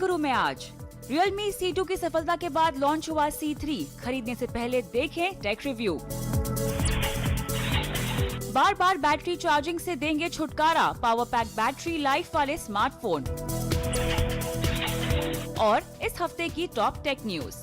गुरु में आज Realme C2 की सफलता के बाद लॉन्च हुआ C3। खरीदने से पहले देखें टेक रिव्यू। बार बार बैटरी चार्जिंग से देंगे छुटकारा, पावर पैक बैटरी लाइफ वाले स्मार्टफोन। और इस हफ्ते की टॉप टेक न्यूज।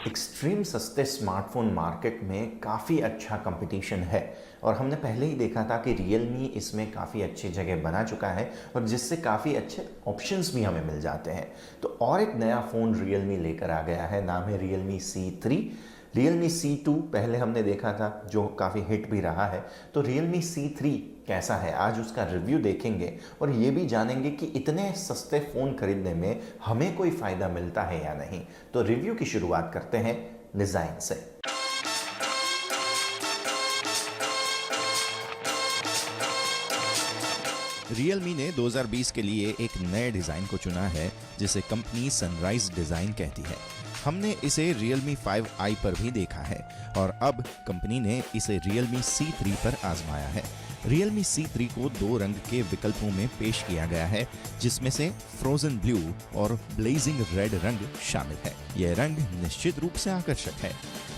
एक्सट्रीम सस्ते स्मार्टफोन मार्केट में काफ़ी अच्छा कंपटीशन है और हमने पहले ही देखा था कि Realme इसमें काफ़ी अच्छी जगह बना चुका है और जिससे काफ़ी अच्छे ऑप्शंस भी हमें मिल जाते हैं। तो और एक नया फ़ोन Realme लेकर आ गया है, नाम है Realme C3। Realme C2 पहले हमने देखा था जो काफ़ी हिट भी रहा है। तो Realme C3 कैसा है, आज उसका रिव्यू देखेंगे और ये भी जानेंगे कि इतने सस्ते फ़ोन खरीदने में हमें कोई फ़ायदा मिलता है या नहीं। तो रिव्यू की शुरुआत करते हैं डिज़ाइन से। Realme ने 2020 के लिए एक नए डिज़ाइन को चुना है जिसे कंपनी सनराइज डिज़ाइन कहती है। हमने इसे Realme 5i पर भी देखा है और अब कंपनी ने इसे Realme C3 पर आजमाया है। Realme C3 को दो रंग के विकल्पों में पेश किया गया है, जिसमें से फ्रोजन ब्लू और ब्लेजिंग रेड रंग शामिल है। यह रंग निश्चित रूप से आकर्षक है।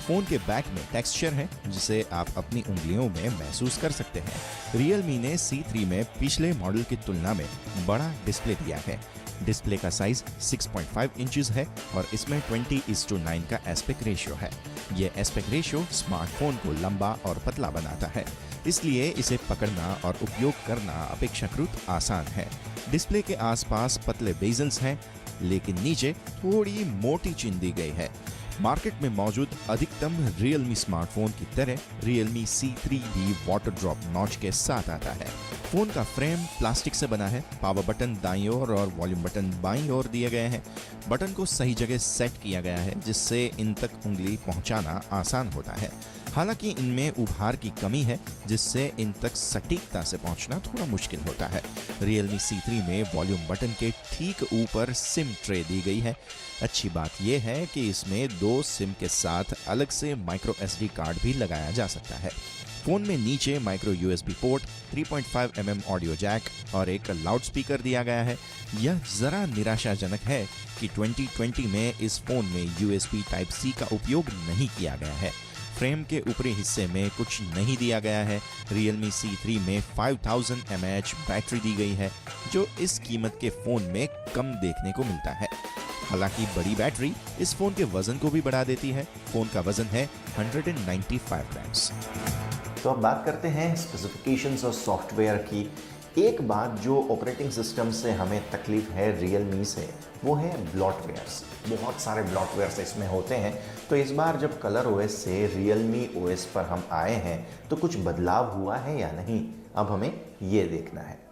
फोन के बैक में टेक्सचर है जिसे आप अपनी उंगलियों में महसूस कर सकते हैं। Realme ने C3 में पिछले मॉडल की तुलना में बड़ा डिस्प्ले दिया है। डिस्प्ले का साइज 6.5 इंचेस है और इसमें 20:9 का एस्पेक्ट रेशियो है। यह एस्पेक्ट रेशियो स्मार्टफोन को लंबा और पतला बनाता है, इसलिए इसे पकड़ना और उपयोग करना अपेक्षाकृत आसान है। डिस्प्ले के आसपास पतले बेजल्स हैं, लेकिन नीचे थोड़ी मोटी चिन दी गई है। मार्केट में मौजूद अधिकतम Realme स्मार्टफोन की तरह Realme C3 भी वाटर ड्रॉप नॉच के साथ आता है। फोन का फ्रेम प्लास्टिक से बना है। पावर बटन दाईं ओर और वॉल्यूम बटन बाईं ओर दिए गए हैं। बटन को सही जगह सेट किया गया है जिससे इन तक उंगली पहुंचाना आसान होता है। हालांकि इनमें उभार की कमी है जिससे इन तक सटीकता से पहुंचना थोड़ा मुश्किल होता है। Realme C3 में वॉल्यूम बटन के ठीक ऊपर सिम ट्रे दी गई है। अच्छी बात यह है कि इसमें दो सिम के साथ अलग से माइक्रो SD कार्ड भी लगाया जा सकता है। फोन में नीचे micro USB port, 3.5 mm audio jack और एक लाउड स्पीकर दिया गया है। यह जरा निराशाजनक है कि 2020 में इस फोन में USB Type-C का उपयोग नहीं किया गया है। फ्रेम के ऊपरी हिस्से में कुछ नहीं दिया गया है। Realme C3 में 5000 mAh बैटरी दी गई है, जो इस कीमत के फोन में कम देखने को मिलता है। हालांकि बड़ी बैटरी इस फोन के वजन को भी बढ़ा देती है। फोन का वजन है 195 ग्राम्स। तो अब बात करते हैं स्पेसिफिकेशंस और सॉफ्टवेयर की। एक बात जो ऑपरेटिंग सिस्टम से हमें तकलीफ है Realme से, वो है ब्लॉटवेयर्स। बहुत सारे ब्लॉटवेयर्स इसमें होते हैं। तो इस बार जब कलर OS से Realme OS पर हम आए हैं तो कुछ बदलाव हुआ है या नहीं, अब हमें ये देखना है।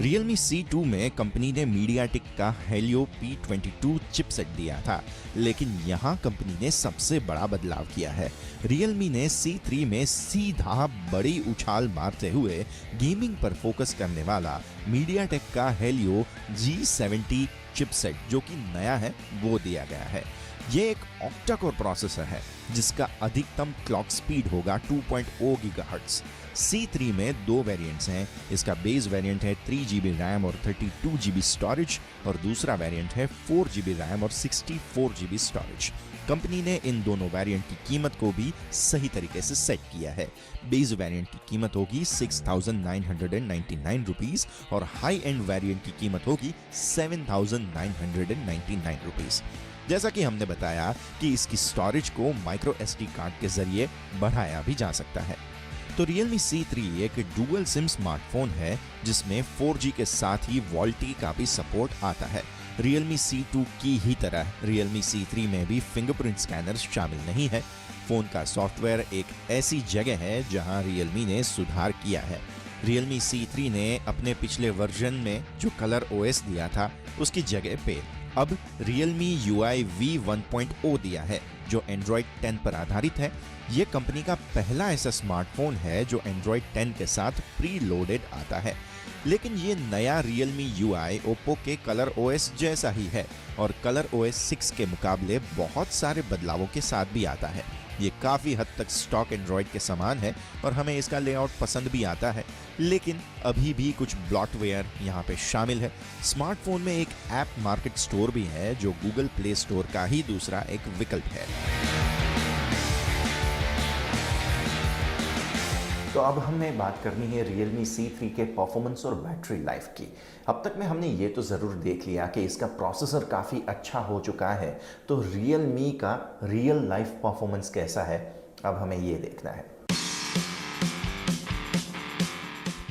Realme C2 में कंपनी ने MediaTek का Helio P22 चिपसेट दिया था, लेकिन यहाँ कंपनी ने सबसे बड़ा बदलाव किया है। Realme ने C3 में सीधा बड़ी उछाल मारते हुए गेमिंग पर फोकस करने वाला MediaTek का Helio G70 चिपसेट, जो कि नया है, वो दिया गया है। ये एक ऑक्टा कोर प्रोसेसर है जिसका अधिकतम क्लॉक स्पीड होगा 2.0 गीगाहर्ट्ज। C3 में दो वेरिएंट्स हैं। इसका बेस वेरिएंट है 3GB रैम और 32GB स्टोरेज और दूसरा वेरिएंट है 4GB रैम और 64GB स्टोरेज। कंपनी ने इन दोनों वेरिएंट की कीमत को भी सही तरीके से सेट किया है। बेस वेरिएंट की कीमत होगी 6,999 रुपीस और हाई एंड वेरिएंट की कीमत होगी 7,999 रुपीस। जैसा कि हमने बताया कि इसकी स्टोरेज को माइक्रो SD कार्ड के जरिए बढ़ाया भी जा सकता है। तो Realme C3 एक डुअल सिम स्मार्टफोन है जिसमें 4G के साथ ही VoLTE का भी सपोर्ट आता है। Realme C2 की ही तरह Realme C3 में भी फिंगरप्रिंट स्कैनर शामिल नहीं है। फोन का सॉफ्टवेयर एक ऐसी जगह है जहां Realme ने सुधार किया है। Realme C3 ने अपने पिछले वर्जन में जो कलर OS दिया था उसकी जगह पे अब Realme UI V 1.0 दिया है, जो Android 10 पर आधारित है। ये कंपनी का पहला ऐसा स्मार्टफोन है जो Android 10 के साथ प्री लोडेड आता है। लेकिन ये नया Realme UI Oppo के Color OS जैसा ही है और Color OS 6 के मुकाबले बहुत सारे बदलावों के साथ भी आता है। ये काफ़ी हद तक स्टॉक एंड्रॉयड के समान है और हमें इसका लेआउट पसंद भी आता है, लेकिन अभी भी कुछ ब्लॉटवेयर यहाँ पे शामिल है। स्मार्टफोन में एक ऐप मार्केट स्टोर भी है जो गूगल प्ले स्टोर का ही दूसरा एक विकल्प है। तो अब हमें बात करनी है Realme C3 के परफॉर्मेंस और बैटरी लाइफ की। अब तक में हमने ये तो ज़रूर देख लिया कि इसका प्रोसेसर काफ़ी अच्छा हो चुका है, तो Realme का रियल लाइफ परफॉर्मेंस कैसा है, अब हमें ये देखना है।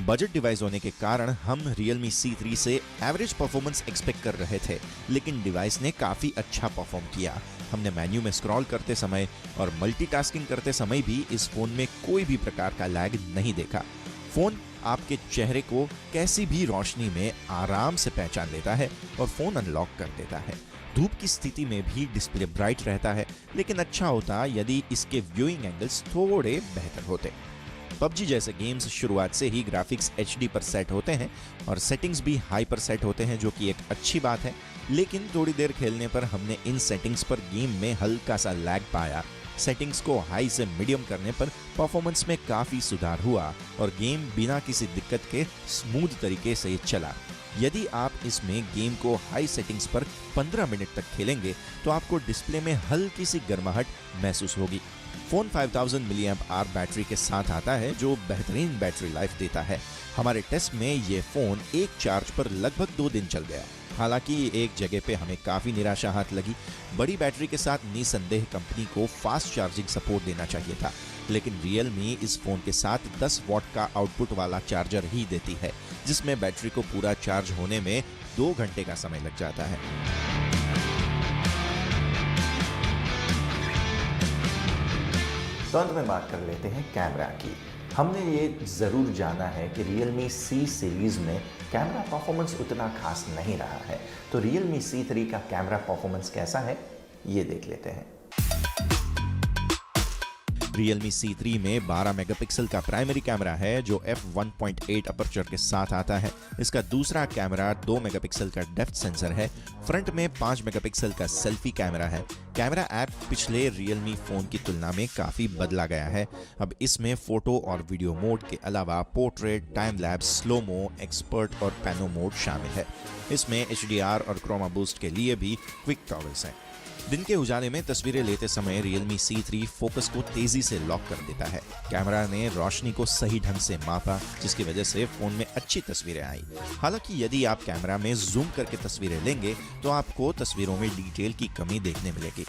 बजट डिवाइस होने के कारण हम Realme C3 से एवरेज परफॉर्मेंस एक्सपेक्ट कर रहे थे, लेकिन डिवाइस ने काफ़ी अच्छा परफॉर्म किया। हमने मेन्यू में स्क्रॉल करते समय और मल्टीटास्किंग करते समय भी इस फोन में कोई भी प्रकार का लैग नहीं देखा। फोन आपके चेहरे को कैसी भी रोशनी में आराम से पहचान लेता है और फोन अनलॉक कर देता है। धूप की स्थिति में भी डिस्प्ले ब्राइट रहता है, लेकिन अच्छा होता यदि इसके व्यूइंग एंगल्स थोड़े बेहतर होते। PUBG जैसे गेम्स शुरुआत से ही ग्राफिक्स HD पर सेट होते हैं और सेटिंग्स भी हाई पर सेट होते हैं, जो कि एक अच्छी बात है, लेकिन थोड़ी देर खेलने पर हमने इन सेटिंग्स पर गेम में हल्का सा लैग पाया। सेटिंग्स को हाई से मीडियम करने पर परफॉर्मेंस में काफ़ी सुधार हुआ और गेम बिना किसी दिक्कत के स्मूथ तरीके से चला। यदि आप इसमें गेम को हाई सेटिंग्स पर 15 मिनट तक खेलेंगे तो आपको डिस्प्ले में हल्की सी गर्माहट महसूस होगी। फोन 5000 mAh बैटरी के साथ आता है, जो बेहतरीन बैटरी लाइफ देता है। हमारे टेस्ट में ये फोन एक चार्ज पर लगभग 2 दिन चल गया। हालांकि एक जगह पे हमें काफ़ी निराशा हाथ लगी। बड़ी बैटरी के साथ निसंदेह कंपनी को फास्ट चार्जिंग सपोर्ट देना चाहिए था, लेकिन Realme इस फोन के साथ 10 वॉट का आउटपुट वाला चार्जर ही देती है, जिसमें बैटरी को पूरा चार्ज होने में 2 घंटे का समय लग जाता है। तो अंत में बात कर लेते हैं कैमरा की। हमने ये ज़रूर जाना है कि Realme C सीरीज़ में कैमरा परफॉर्मेंस उतना खास नहीं रहा है, तो Realme C3 का कैमरा परफॉर्मेंस कैसा है ये देख लेते हैं। Realme C3 में 12 मेगापिक्सल का प्राइमरी कैमरा है जो f1.8 अपर्चर के साथ आता है। इसका दूसरा कैमरा 2 मेगापिक्सल का डेप्थ सेंसर है। फ्रंट में 5 मेगापिक्सल का सेल्फी कैमरा है। कैमरा ऐप पिछले Realme फोन की तुलना में काफ़ी बदला गया है। अब इसमें फोटो और वीडियो मोड के अलावा portrait, time lapse, slomo, expert और पैनो मोड शामिल है। इसमें HDR और क्रोमा बूस्ट के लिए भी क्विक टॉगल्स हैं। दिन के उजाले में तस्वीरें लेते समय Realme C3 फोकस को तेजी से लॉक कर देता है। कैमरा ने रोशनी को सही ढंग से मापा, जिसकी वजह से फोन में अच्छी तस्वीरें आई। हालांकि यदि आप कैमरा में जूम करके तस्वीरें लेंगे तो आपको तस्वीरों में डिटेल की कमी देखने मिलेगी।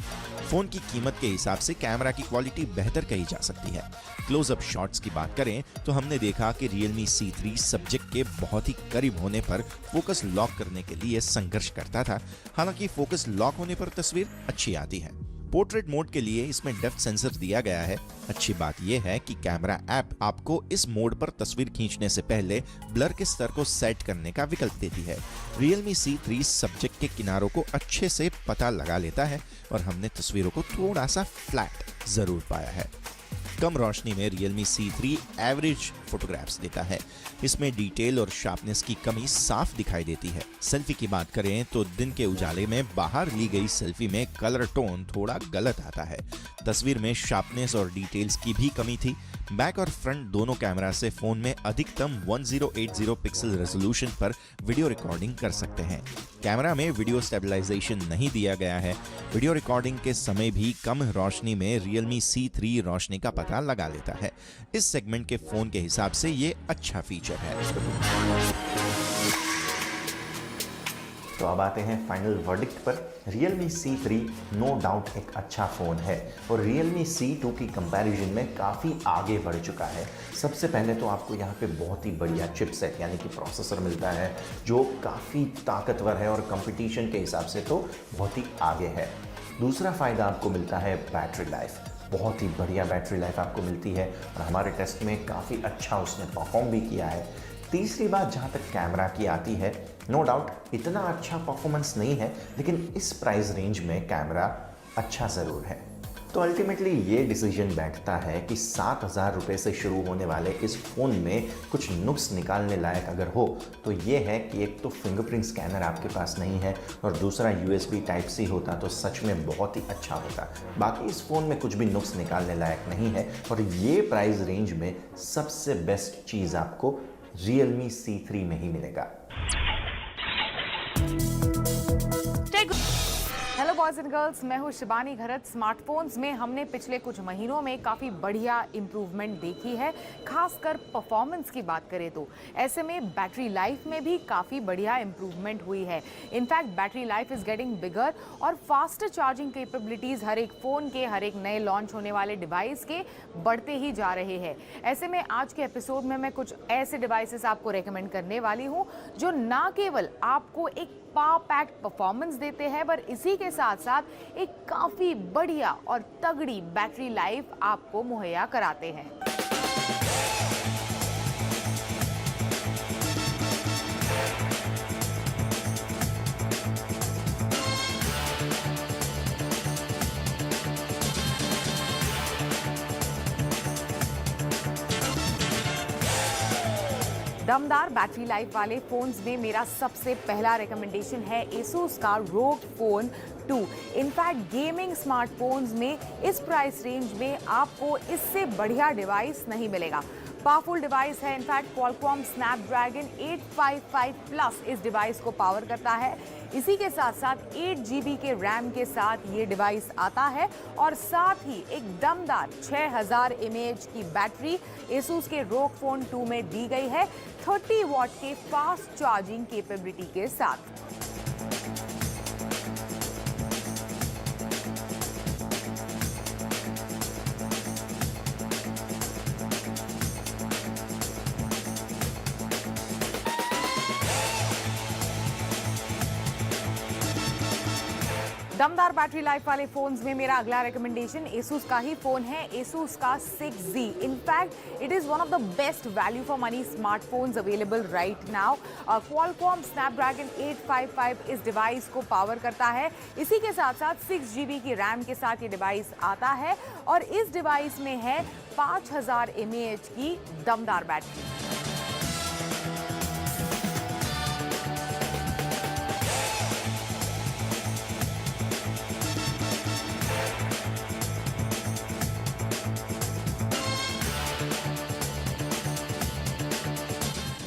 फोन की कीमत के हिसाब से कैमरा की क्वालिटी बेहतर कही जा सकती है। क्लोजअप शॉट्स की बात करें तो हमने देखा कि Realme C3 सब्जेक्ट के बहुत ही करीब होने पर फोकस लॉक करने के लिए संघर्ष करता था। हालांकि फोकस लॉक होने पर तस्वीर अच्छी आती है। पोर्ट्रेट मोड के लिए इसमें डेप्थ सेंसर दिया गया है। अच्छी बात यह है कि कैमरा ऐप आपको इस मोड पर तस्वीर खींचने से पहले ब्लर के स्तर को सेट करने का विकल्प देती है। Realme C3 सब्जेक्ट के किनारों को अच्छे से पता लगा लेता है और हमने तस्वीरों को थोड़ा सा फ्लैट जरूर पाया है। कम रोशनी में Realme C3 एवरेज फोटोग्राफ्स देता है। इसमें डिटेल और शार्पनेस की कमी साफ दिखाई देती है। सेल्फी की बात करें तो दिन के उजाले में बाहर ली गई सेल्फी में कलर टोन थोड़ा गलत आता है। तस्वीर में शार्पनेस और डिटेल्स की भी कमी थी। बैक और फ्रंट दोनों कैमरा से फोन में अधिकतम 1080 पिक्सल रेजोल्यूशन पर वीडियो रिकॉर्डिंग कर सकते हैं। कैमरा में वीडियो स्टेबलाइजेशन नहीं दिया गया है। वीडियो रिकॉर्डिंग के समय भी कम रोशनी में Realme C3 रोशनी का पता लगा लेता है। इस सेगमेंट के फोन के हिसाब से ये अच्छा फीचर है। तो अब आते हैं फाइनल वर्डिक्ट पर। Realme C3 नो डाउट एक अच्छा फ़ोन है और Realme C2 की कंपैरिजन में काफ़ी आगे बढ़ चुका है। सबसे पहले तो आपको यहाँ पे बहुत ही बढ़िया चिपसेट यानी कि प्रोसेसर मिलता है जो काफ़ी ताकतवर है और कंपटीशन के हिसाब से तो बहुत ही आगे है। दूसरा फ़ायदा आपको मिलता है बैटरी लाइफ। बहुत ही बढ़िया बैटरी लाइफ आपको मिलती है और हमारे टेस्ट में काफ़ी अच्छा उसने परफॉर्म भी किया है। तीसरी बात जहाँ तक कैमरा की आती है, नो डाउट इतना अच्छा परफॉर्मेंस नहीं है, लेकिन इस प्राइस रेंज में कैमरा अच्छा ज़रूर है। तो अल्टीमेटली ये डिसीजन बैठता है कि 7,000 रुपये से शुरू होने वाले इस फ़ोन में कुछ नुक्स निकालने लायक अगर हो तो ये है कि एक तो फिंगरप्रिंट स्कैनर आपके पास नहीं है और दूसरा USB Type-C होता तो सच में बहुत ही अच्छा होता। बाकी इस फ़ोन में कुछ भी नुक्स निकालने लायक नहीं है और ये प्राइस रेंज में सबसे बेस्ट चीज़ आपको Realme C3 में ही मिलेगा। हेलो बॉयज एंड गर्ल्स, मैं हूँ शिबानी घरत। स्मार्टफोन्स में हमने पिछले कुछ महीनों में काफ़ी बढ़िया इम्प्रूवमेंट देखी है, खासकर परफॉर्मेंस की बात करें तो। ऐसे में बैटरी लाइफ में भी काफ़ी बढ़िया इम्प्रूवमेंट हुई है। In fact battery life is getting bigger और फास्टर चार्जिंग कैपेबिलिटीज़ हर एक फ़ोन के, हर एक नए लॉन्च होने वाले डिवाइस के बढ़ते ही जा रहे हैं। ऐसे में आज के एपिसोड में मैं कुछ ऐसे डिवाइसेस आपको रेकमेंड करने वाली हूँ जो ना केवल आपको एक पावर पैक्ड परफॉर्मेंस देते हैं पर इसी के साथ साथ एक काफी बढ़िया और तगड़ी बैटरी लाइफ आपको मुहैया कराते हैं। दमदार बैटरी लाइफ वाले फोन्स में मेरा सबसे पहला रिकमेंडेशन है Asus का ROG Phone 2। In fact gaming smartphones में इस प्राइस रेंज में आपको इससे बढ़िया डिवाइस नहीं मिलेगा। पावरफुल डिवाइस है। इनफैक्ट Qualcomm Snapdragon 855 Plus इस डिवाइस को पावर करता है। इसी के साथ साथ 8 GB के रैम के साथ ये डिवाइस आता है और साथ ही एक दमदार 6000 mAh की बैटरी Asus के ROG Phone 2 में दी गई है 30 वॉट के फास्ट चार्जिंग कैपेबिलिटी के साथ। दमदार बैटरी लाइफ वाले फोन्स में मेरा अगला रिकमेंडेशन Asus का ही फोन है, Asus का 6Z। In fact it is one of the best value for money smartphones available right now. Qualcomm Snapdragon 855 इस डिवाइस को पावर करता है। इसी के साथ साथ 6 GB की रैम के साथ ये डिवाइस आता है और इस डिवाइस में है 5000 mAh की दमदार बैटरी।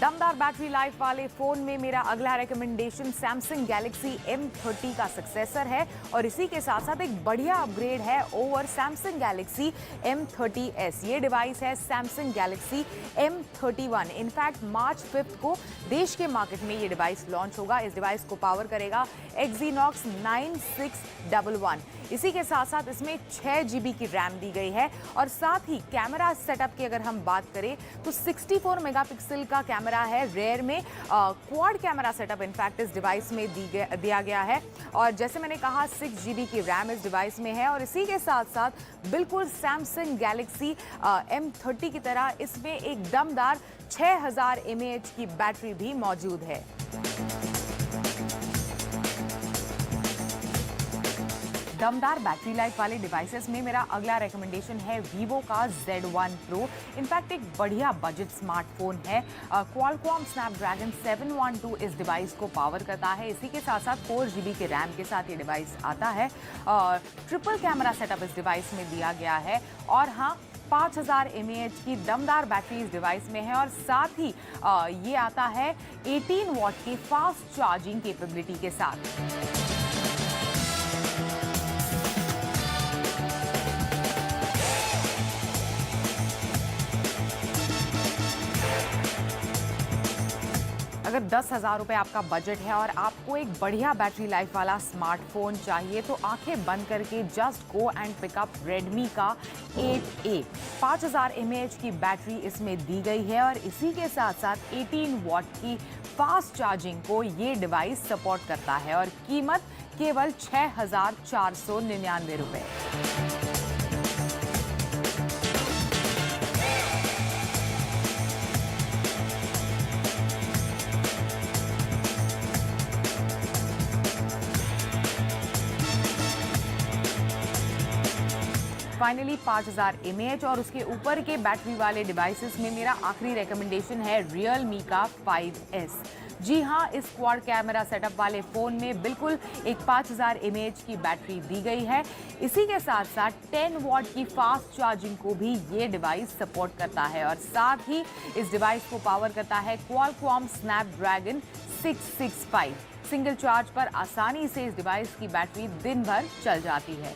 दमदार बैटरी लाइफ वाले फोन में मेरा अगला रिकमेंडेशन Samsung Galaxy M30 का सक्सेसर है और इसी के साथ साथ एक बढ़िया अपग्रेड है ओवर Samsung Galaxy M30s। ये डिवाइस है Samsung Galaxy M31। इनफैक्ट मार्च 5 को देश के मार्केट में ये डिवाइस लॉन्च होगा। इस डिवाइस को पावर करेगा Exynos 9611। इसी के साथ साथ इसमें 6 GB की रैम दी गई है और साथ ही कैमरा सेटअप की अगर हम बात करें तो 64 मेगापिक्सल का कैमरा है रेयर में। क्वाड कैमरा सेटअप इनफैक्ट इस डिवाइस में दिया गया है और जैसे मैंने कहा 6 GB की रैम इस डिवाइस में है और इसी के साथ साथ बिल्कुल Samsung Galaxy M30 की तरह इसमें एक दमदार 6000 mAh की बैटरी भी मौजूद है। दमदार बैटरी लाइफ वाले डिवाइसेस में मेरा अगला रिकमेंडेशन है Vivo का Z1 Pro। इनफैक्ट एक बढ़िया बजट स्मार्टफोन है। Qualcomm Snapdragon 712 इस डिवाइस को पावर करता है। इसी के साथ साथ 4 GB के रैम के साथ ये डिवाइस आता है। ट्रिपल कैमरा सेटअप इस डिवाइस में दिया गया है और हाँ 5000 mAh की दमदार बैटरी इस डिवाइस में है और साथ ही ये आता है 18 वॉट की फास्ट चार्जिंग कैपेबिलिटी के साथ। अगर 10,000 रुपये आपका बजट है और आपको एक बढ़िया बैटरी लाइफ वाला स्मार्टफोन चाहिए तो आंखें बंद करके just go and pickup Redmi का 8A। 5000 mAh की बैटरी इसमें दी गई है और इसी के साथ साथ 18 वॉट की फास्ट चार्जिंग को ये डिवाइस सपोर्ट करता है और कीमत केवल 6,499 रुपये। फाइनली 5000 mAh और उसके ऊपर के बैटरी वाले डिवाइसेस में मेरा आखिरी रिकमेंडेशन है Realme का 5S। जी हाँ, इस क्वाड कैमरा सेटअप वाले फ़ोन में बिल्कुल एक 5000 mAh की बैटरी दी गई है। इसी के साथ साथ 10 वॉट की फास्ट चार्जिंग को भी ये डिवाइस सपोर्ट करता है और साथ ही इस डिवाइस को पावर करता है Qualcomm Snapdragon 665। सिंगल चार्ज पर आसानी से इस डिवाइस की बैटरी दिन भर चल जाती है।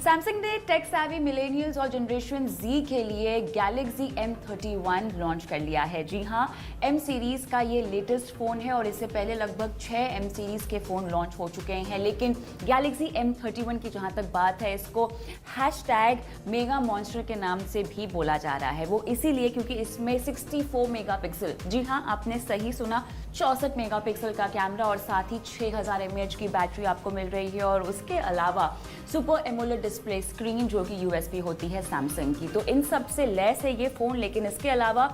सैमसंग ने टेक savvy मिलेनियल्स और जनरेशन Z के लिए गैलेक्सी M31 लॉन्च कर लिया है। जी हाँ, M सीरीज का ये लेटेस्ट फोन है और इससे पहले लगभग 6 M सीरीज के फोन लॉन्च हो चुके हैं, लेकिन गैलेक्सी M31 की जहाँ तक बात है, इसको मेगा मॉन्स्टर के नाम से भी बोला जा रहा है। वो इसीलिए क्योंकि इसमें 64 मेगापिक्सल, जी हाँ आपने सही सुना, 64 मेगापिक्सल का कैमरा और साथ ही 6000 mAh की बैटरी आपको मिल रही है और उसके अलावा सुपर एमोलेड डिस्प्ले स्क्रीन जो कि यूएसबी होती है सैमसंग की। तो इन सब से लैस है ये फोन, लेकिन इसके अलावा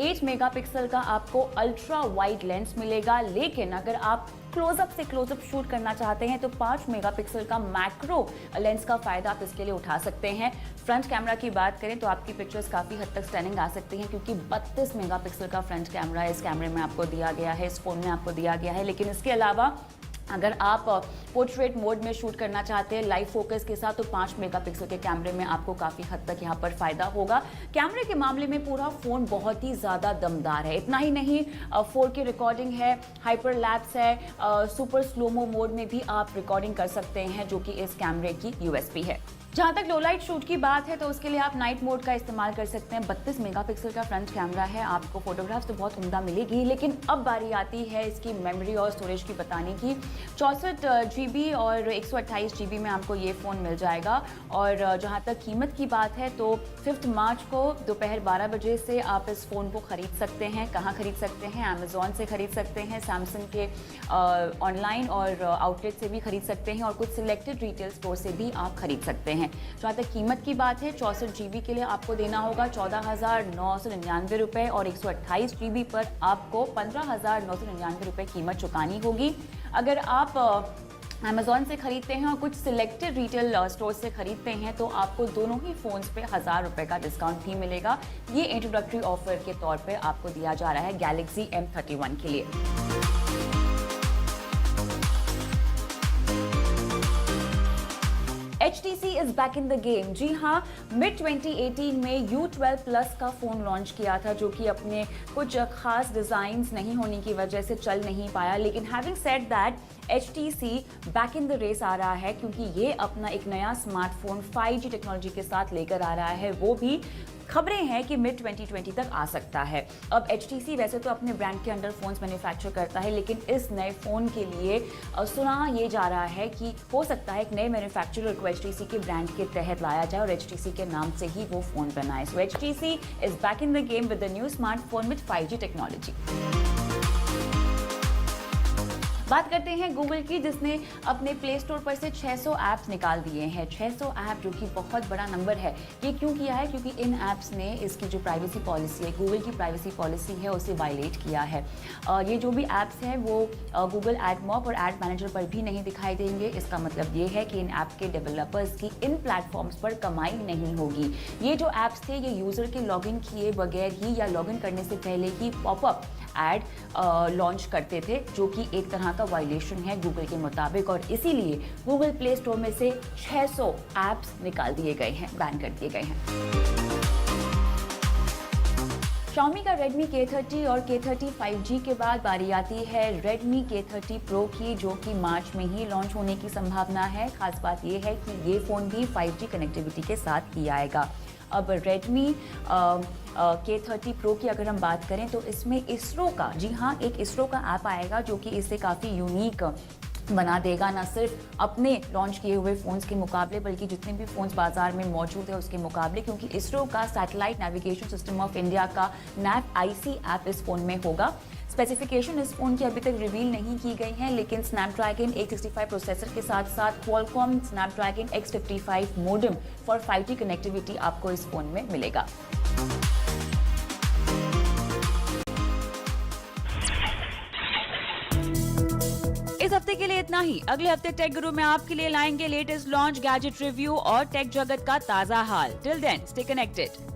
8 मेगापिक्सल का आपको अल्ट्रा वाइड लेंस मिलेगा। लेकिन अगर आप क्लोजअप से क्लोजअप शूट करना चाहते हैं तो 5 मेगापिक्सल का मैक्रो लेंस का फायदा आप इसके लिए उठा सकते हैं। फ्रंट कैमरा की बात करें तो आपकी पिक्चर्स काफ़ी हद तक स्टनिंग आ सकती हैं क्योंकि 32 मेगापिक्सल का फ्रंट कैमरा इस कैमरे में आपको दिया गया है, इस फोन में आपको दिया गया है। लेकिन इसके अलावा अगर आप पोर्ट्रेट मोड में शूट करना चाहते हैं लाइव फोकस के साथ तो 5 मेगापिक्सल के कैमरे में आपको काफ़ी हद तक यहाँ पर फ़ायदा होगा। कैमरे के मामले में पूरा फ़ोन बहुत ही ज़्यादा दमदार है। इतना ही नहीं, 4K रिकॉर्डिंग है, हाइपर लैप्स है, सुपर स्लोमो मोड में भी आप रिकॉर्डिंग कर सकते हैं जो कि इस कैमरे की यूएसपी है। जहाँ तक लो लाइट शूट की बात है तो उसके लिए आप नाइट मोड का इस्तेमाल कर सकते हैं। 32 मेगापिक्सल का फ्रंट कैमरा है, आपको फोटोग्राफ्स तो बहुत उम्दा मिलेगी, लेकिन अब बारी आती है इसकी मेमोरी और स्टोरेज की बताने की। 64 GB और 128 GB में आपको ये फ़ोन मिल जाएगा। और जहाँ तक कीमत की बात है तो 5 मार्च को दोपहर 12 बजे से आप इस फ़ोन को ख़रीद सकते हैं। कहाँ ख़रीद सकते हैं? अमेज़ॉन से ख़रीद सकते हैं, सैमसंग के ऑनलाइन और आउटलेट से भी ख़रीद सकते हैं और कुछ सिलेक्टेड रिटेल स्टोर से भी आप ख़रीद सकते हैं। जहाँ तक कीमत की बात है 64 GB के लिए आपको देना होगा 14,999 रुपये और 128 GB पर आपको 15,999 रुपये कीमत चुकानी होगी। अगर आप अमेज़ॉन से खरीदते हैं और कुछ सिलेक्टेड रिटेल स्टोर से खरीदते हैं तो आपको दोनों ही फ़ोन्स पे 1000 रुपये का डिस्काउंट भी मिलेगा। ये इंट्रोडक्टरी ऑफर के तौर पे आपको दिया जा रहा है गैलेक्सी M31 के लिए। HTC is back in the game। जी हाँ, मिड 2018 में U12 Plus का फ़ोन लॉन्च किया था जो कि अपने कुछ खास डिज़ाइंस नहीं होने की वजह से चल नहीं पाया। लेकिन having said that HTC back in the race आ रहा है क्योंकि ये अपना एक नया स्मार्टफोन 5G टेक्नोलॉजी के साथ लेकर आ रहा है। वो भी खबरें हैं कि मिड 2020 तक आ सकता है। अब HTC वैसे तो अपने ब्रांड के अंडर फोन्स मैन्युफैक्चर करता है, लेकिन इस नए फ़ोन के लिए सुना ये जा रहा है कि हो सकता है एक नए मैन्युफैक्चरर को HTC के ब्रांड के तहत लाया जाए और HTC के नाम से ही वो फ़ोन बनाए। सो HTC is back in the game with the new smartphone with 5G technology. बात करते हैं गूगल की, जिसने अपने प्ले स्टोर पर से 600 ऐप्स निकाल दिए हैं। 600 ऐप जो कि बहुत बड़ा नंबर है। ये क्यों किया है? क्योंकि इन ऐप्स ने इसकी जो प्राइवेसी पॉलिसी है, गूगल की प्राइवेसी पॉलिसी है, उसे वायलेट किया है। ये जो भी ऐप्स हैं वो गूगल एडमॉब और एड मैनेजर पर भी नहीं दिखाई देंगे। इसका मतलब ये है कि इन ऐप के डेवलपर्स की इन प्लेटफॉर्म्स पर कमाई नहीं होगी। ये जो ऐप्स थे ये यूज़र के लॉगिन किए बगैर ही या लॉगिन करने से पहले ही पॉपअप एड लॉन्च करते थे, जो कि एक तरह का वायलेशन है गूगल के मुताबिक, और इसीलिए गूगल प्ले स्टोर में से 600 ऐप्स निकाल दिए गए हैं, बैन कर दिए गए हैं। Xiaomi का Redmi K30 और K30 5G के बाद बारी आती है Redmi K30 Pro की, जो कि मार्च में ही लॉन्च होने की संभावना है। खास बात यह है कि ये फ़ोन भी 5G कनेक्टिविटी के साथ ही आएगा। अब Redmi K30 Pro की अगर हम बात करें तो इसमें इसरो का, जी हाँ, एक इसरो का ऐप आएगा जो कि इसे काफ़ी यूनिक बना देगा, ना सिर्फ अपने लॉन्च किए हुए फ़ोन्स के मुकाबले बल्कि जितने भी फ़ोन्स बाजार में मौजूद है उसके मुकाबले, क्योंकि इसरो का satellite navigation system of India का NAV IC ऐप इस फ़ोन में होगा। स्पेसिफिकेशन इस फोन की अभी तक रिवील नहीं की गई है, लेकिन स्नैपड्रैगन 865 प्रोसेसर के साथ साथ Qualcomm Snapdragon X55 modem for 5G connectivity आपको इस फोन में मिलेगा। इस हफ्ते के लिए इतना ही। अगले हफ्ते टेक गुरु में आपके लिए लाएंगे लेटेस्ट लॉन्च, गैजेट रिव्यू और टेक जगत का ताजा हाल। Till then stay connected.